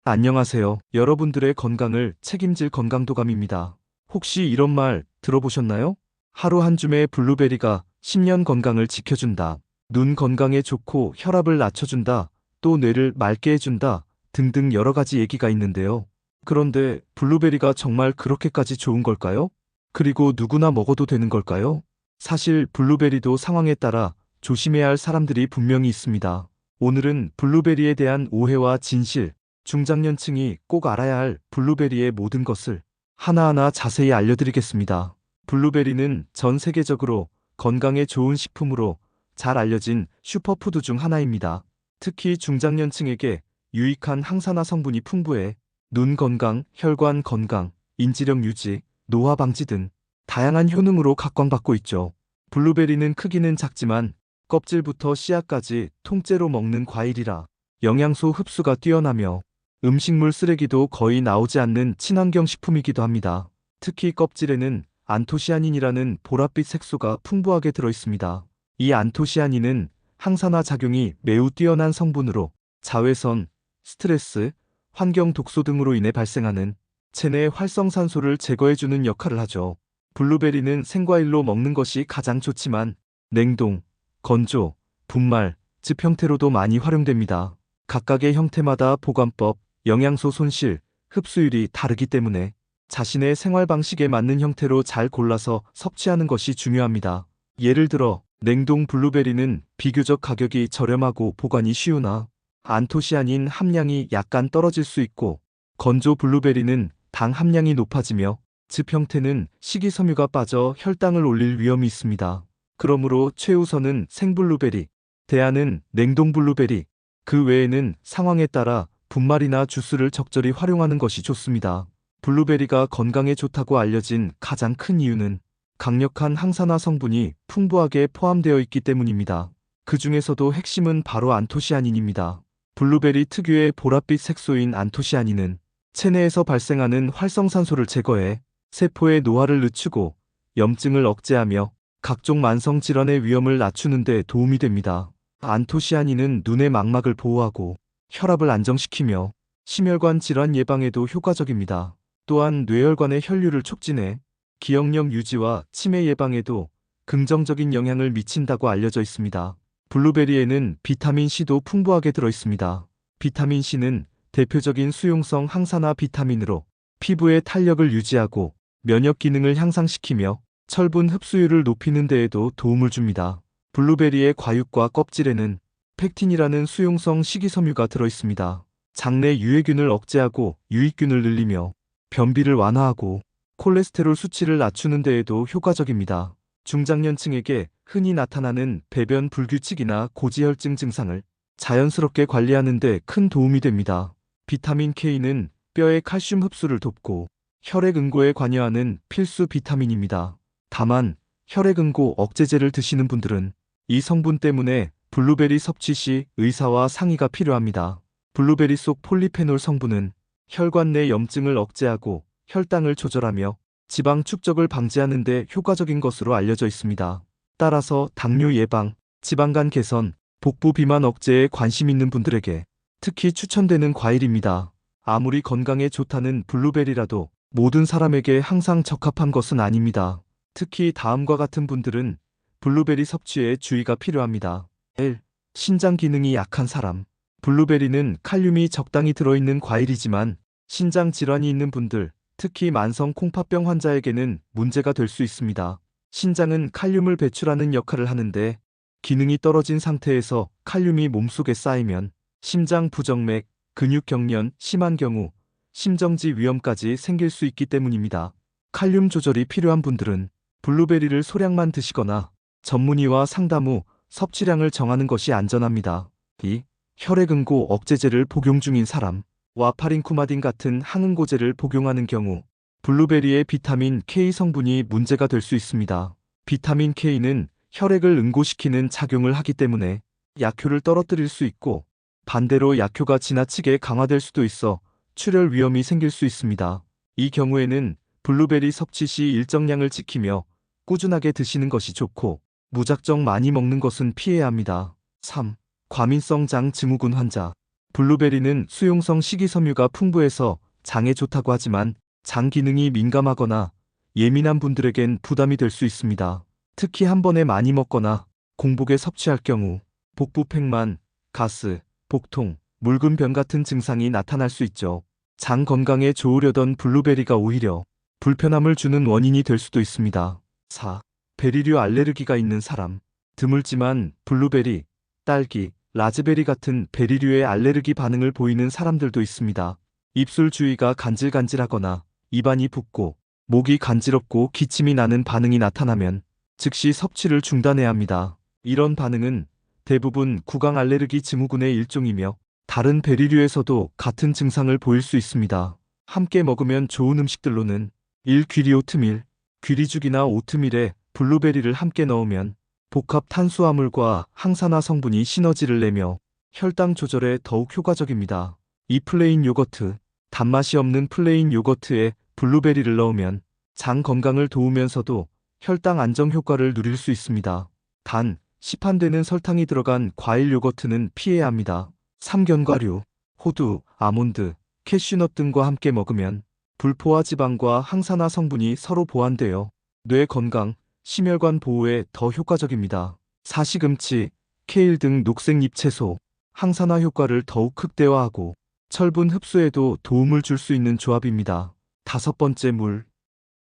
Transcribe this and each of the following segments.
안녕하세요. 여러분들의 건강을 책임질 건강도감입니다. 혹시 이런 말 들어보셨나요? 하루 한 줌의 블루베리가 10년 건강을 지켜준다. 눈 건강에 좋고 혈압을 낮춰준다. 또 뇌를 맑게 해준다. 등등 여러 가지 얘기가 있는데요. 그런데 블루베리가 정말 그렇게까지 좋은 걸까요? 그리고 누구나 먹어도 되는 걸까요? 사실 블루베리도 상황에 따라 조심해야 할 사람들이 분명히 있습니다. 오늘은 블루베리에 대한 오해와 진실, 중장년층이 꼭 알아야 할 블루베리의 모든 것을 하나하나 자세히 알려드리겠습니다. 블루베리는 전 세계적으로 건강에 좋은 식품으로 잘 알려진 슈퍼푸드 중 하나입니다. 특히 중장년층에게 유익한 항산화 성분이 풍부해 눈 건강, 혈관 건강, 인지력 유지, 노화 방지 등 다양한 효능으로 각광받고 있죠. 블루베리는 크기는 작지만 껍질부터 씨앗까지 통째로 먹는 과일이라 영양소 흡수가 뛰어나며 음식물 쓰레기도 거의 나오지 않는 친환경 식품이기도 합니다. 특히 껍질에는 안토시아닌이라는 보랏빛 색소가 풍부하게 들어있습니다. 이 안토시아닌은 항산화 작용이 매우 뛰어난 성분으로 자외선, 스트레스, 환경 독소 등으로 인해 발생하는 체내 활성산소를 제거해주는 역할을 하죠. 블루베리는 생과일로 먹는 것이 가장 좋지만 냉동, 건조, 분말, 즙 형태로도 많이 활용됩니다. 각각의 형태마다 보관법, 영양소 손실, 흡수율이 다르기 때문에 자신의 생활 방식에 맞는 형태로 잘 골라서 섭취하는 것이 중요합니다. 예를 들어 냉동 블루베리는 비교적 가격이 저렴하고 보관이 쉬우나 안토시아닌 함량이 약간 떨어질 수 있고, 건조 블루베리는 당 함량이 높아지며 즙 형태는 식이섬유가 빠져 혈당을 올릴 위험이 있습니다. 그러므로 최우선은 생블루베리, 대안은 냉동 블루베리, 그 외에는 상황에 따라 분말이나 주스를 적절히 활용하는 것이 좋습니다. 블루베리가 건강에 좋다고 알려진 가장 큰 이유는 강력한 항산화 성분이 풍부하게 포함되어 있기 때문입니다. 그 중에서도 핵심은 바로 안토시아닌입니다. 블루베리 특유의 보랏빛 색소인 안토시아닌은 체내에서 발생하는 활성산소를 제거해 세포의 노화를 늦추고 염증을 억제하며 각종 만성 질환의 위험을 낮추는 데 도움이 됩니다. 안토시아닌은 눈의 망막을 보호하고 혈압을 안정시키며 심혈관 질환 예방에도 효과적입니다. 또한 뇌혈관의 혈류를 촉진해 기억력 유지와 치매 예방에도 긍정적인 영향을 미친다고 알려져 있습니다. 블루베리에는 비타민C도 풍부하게 들어있습니다. 비타민C는 대표적인 수용성 항산화 비타민으로 피부의 탄력을 유지하고 면역 기능을 향상시키며 철분 흡수율을 높이는 데에도 도움을 줍니다. 블루베리의 과육과 껍질에는 펙틴이라는 수용성 식이섬유가 들어있습니다. 장내 유해균을 억제하고 유익균을 늘리며 변비를 완화하고 콜레스테롤 수치를 낮추는 데에도 효과적입니다. 중장년층에게 흔히 나타나는 배변 불규칙이나 고지혈증 증상을 자연스럽게 관리하는 데 큰 도움이 됩니다. 비타민 K는 뼈의 칼슘 흡수를 돕고 혈액 응고에 관여하는 필수 비타민입니다. 다만 혈액 응고 억제제를 드시는 분들은 이 성분 때문에 블루베리 섭취 시 의사와 상의가 필요합니다. 블루베리 속 폴리페놀 성분은 혈관 내 염증을 억제하고 혈당을 조절하며 지방 축적을 방지하는 데 효과적인 것으로 알려져 있습니다. 따라서 당뇨 예방, 지방간 개선, 복부 비만 억제에 관심 있는 분들에게 특히 추천되는 과일입니다. 아무리 건강에 좋다는 블루베리라도 모든 사람에게 항상 적합한 것은 아닙니다. 특히 다음과 같은 분들은 블루베리 섭취에 주의가 필요합니다. 1. 신장 기능이 약한 사람. 블루베리는 칼륨이 적당히 들어있는 과일이지만 신장 질환이 있는 분들, 특히 만성 콩팥병 환자에게는 문제가 될 수 있습니다. 신장은 칼륨을 배출하는 역할을 하는데 기능이 떨어진 상태에서 칼륨이 몸속에 쌓이면 심장 부정맥, 근육 경련 심한 경우 심정지 위험까지 생길 수 있기 때문입니다. 칼륨 조절이 필요한 분들은 블루베리를 소량만 드시거나 전문의와 상담 후 섭취량을 정하는 것이 안전합니다. 2. 혈액응고 억제제를 복용 중인 사람. 와파린쿠마딘 같은 항응고제를 복용하는 경우 블루베리의 비타민 K 성분이 문제가 될 수 있습니다. 비타민 K는 혈액을 응고시키는 작용을 하기 때문에 약효를 떨어뜨릴 수 있고, 반대로 약효가 지나치게 강화될 수도 있어 출혈 위험이 생길 수 있습니다. 이 경우에는 블루베리 섭취 시 일정량을 지키며 꾸준하게 드시는 것이 좋고, 무작정 많이 먹는 것은 피해야 합니다. 3. 과민성 장 증후군 환자. 블루베리는 수용성 식이섬유가 풍부해서 장에 좋다고 하지만 장 기능이 민감하거나 예민한 분들에겐 부담이 될 수 있습니다. 특히 한 번에 많이 먹거나 공복에 섭취할 경우 복부 팽만, 가스, 복통, 묽은 변 같은 증상이 나타날 수 있죠. 장 건강에 좋으려던 블루베리가 오히려 불편함을 주는 원인이 될 수도 있습니다. 4. 베리류 알레르기가 있는 사람. 드물지만 블루베리, 딸기, 라즈베리 같은 베리류의 알레르기 반응을 보이는 사람들도 있습니다. 입술 주위가 간질간질하거나 입안이 붓고 목이 간지럽고 기침이 나는 반응이 나타나면 즉시 섭취를 중단해야 합니다. 이런 반응은 대부분 구강 알레르기 증후군의 일종이며 다른 베리류에서도 같은 증상을 보일 수 있습니다. 함께 먹으면 좋은 음식들로는 1. 귀리 오트밀. 귀리죽이나 오트밀에 블루베리를 함께 넣으면 복합 탄수화물과 항산화 성분이 시너지를 내며 혈당 조절에 더욱 효과적입니다. 2. 플레인 요거트. 단맛이 없는 플레인 요거트에 블루베리를 넣으면 장 건강을 도우면서도 혈당 안정 효과를 누릴 수 있습니다. 단, 시판되는 설탕이 들어간 과일 요거트는 피해야 합니다. 3. 견과류. 호두, 아몬드, 캐슈넛 등과 함께 먹으면 불포화 지방과 항산화 성분이 서로 보완되어 뇌 건강, 심혈관 보호에 더 효과적입니다. 4. 시금치, 케일 등 녹색 잎채소. 항산화 효과를 더욱 극대화하고 철분 흡수에도 도움을 줄 수 있는 조합입니다. 5. 물.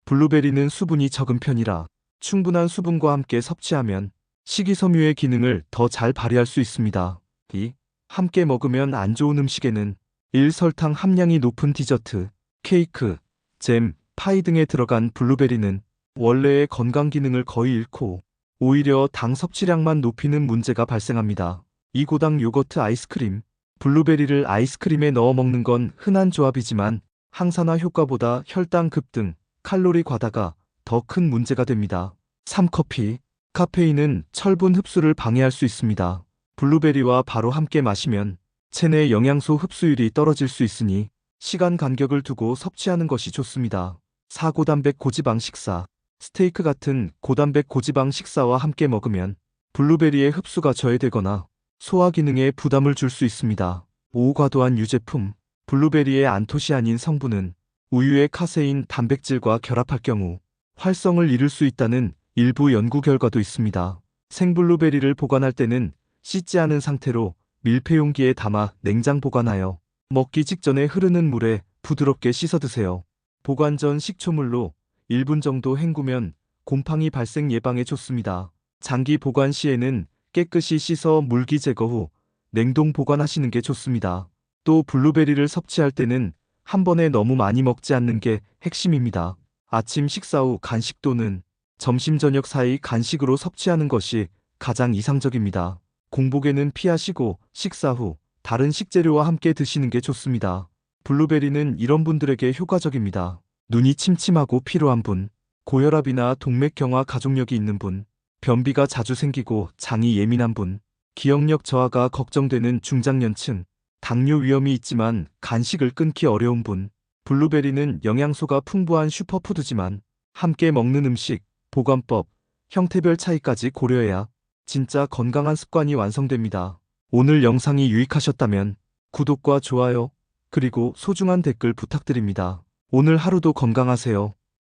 블루베리는 수분이 적은 편이라 충분한 수분과 함께 섭취하면 식이섬유의 기능을 더 잘 발휘할 수 있습니다. 2. 함께 먹으면 안 좋은 음식에는 1. 설탕 함량이 높은 디저트, 케이크, 잼, 파이 등에 들어간 블루베리는 원래의 건강 기능을 거의 잃고 오히려 당 섭취량만 높이는 문제가 발생합니다. 2. 고당 요거트 아이스크림. 블루베리를 아이스크림에 넣어 먹는 건 흔한 조합이지만 항산화 효과보다 혈당 급등, 칼로리 과다가 더 큰 문제가 됩니다. 3. 커피. 카페인은 철분 흡수를 방해할 수 있습니다. 블루베리와 바로 함께 마시면 체내 영양소 흡수율이 떨어질 수 있으니 시간 간격을 두고 섭취하는 것이 좋습니다. 4. 고단백 고지방 식사. 스테이크 같은 고단백 고지방 식사와 함께 먹으면 블루베리의 흡수가 저해되거나 소화 기능에 부담을 줄 수 있습니다. 5. 과도한 유제품. 블루베리의 안토시아닌 성분은 우유의 카세인 단백질과 결합할 경우 활성을 잃을 수 있다는 일부 연구 결과도 있습니다. 생블루베리를 보관할 때는 씻지 않은 상태로 밀폐 용기에 담아 냉장 보관하여 먹기 직전에 흐르는 물에 부드럽게 씻어 드세요. 보관 전 식초물로 1분 정도 헹구면 곰팡이 발생 예방에 좋습니다. 장기 보관 시에는 깨끗이 씻어 물기 제거 후 냉동 보관하시는 게 좋습니다. 또 블루베리를 섭취할 때는 한 번에 너무 많이 먹지 않는 게 핵심입니다. 아침 식사 후 간식 또는 점심 저녁 사이 간식으로 섭취하는 것이 가장 이상적입니다. 공복에는 피하시고 식사 후 다른 식재료와 함께 드시는 게 좋습니다. 블루베리는 이런 분들에게 효과적입니다. 눈이 침침하고 피로한 분, 고혈압이나 동맥경화 가족력이 있는 분, 변비가 자주 생기고 장이 예민한 분, 기억력 저하가 걱정되는 중장년층, 당뇨 위험이 있지만 간식을 끊기 어려운 분, 블루베리는 영양소가 풍부한 슈퍼푸드지만 함께 먹는 음식, 보관법, 형태별 차이까지 고려해야 진짜 건강한 습관이 완성됩니다. 오늘 영상이 유익하셨다면 구독과 좋아요, 그리고 소중한 댓글 부탁드립니다. 오늘 하루도 건강하세요.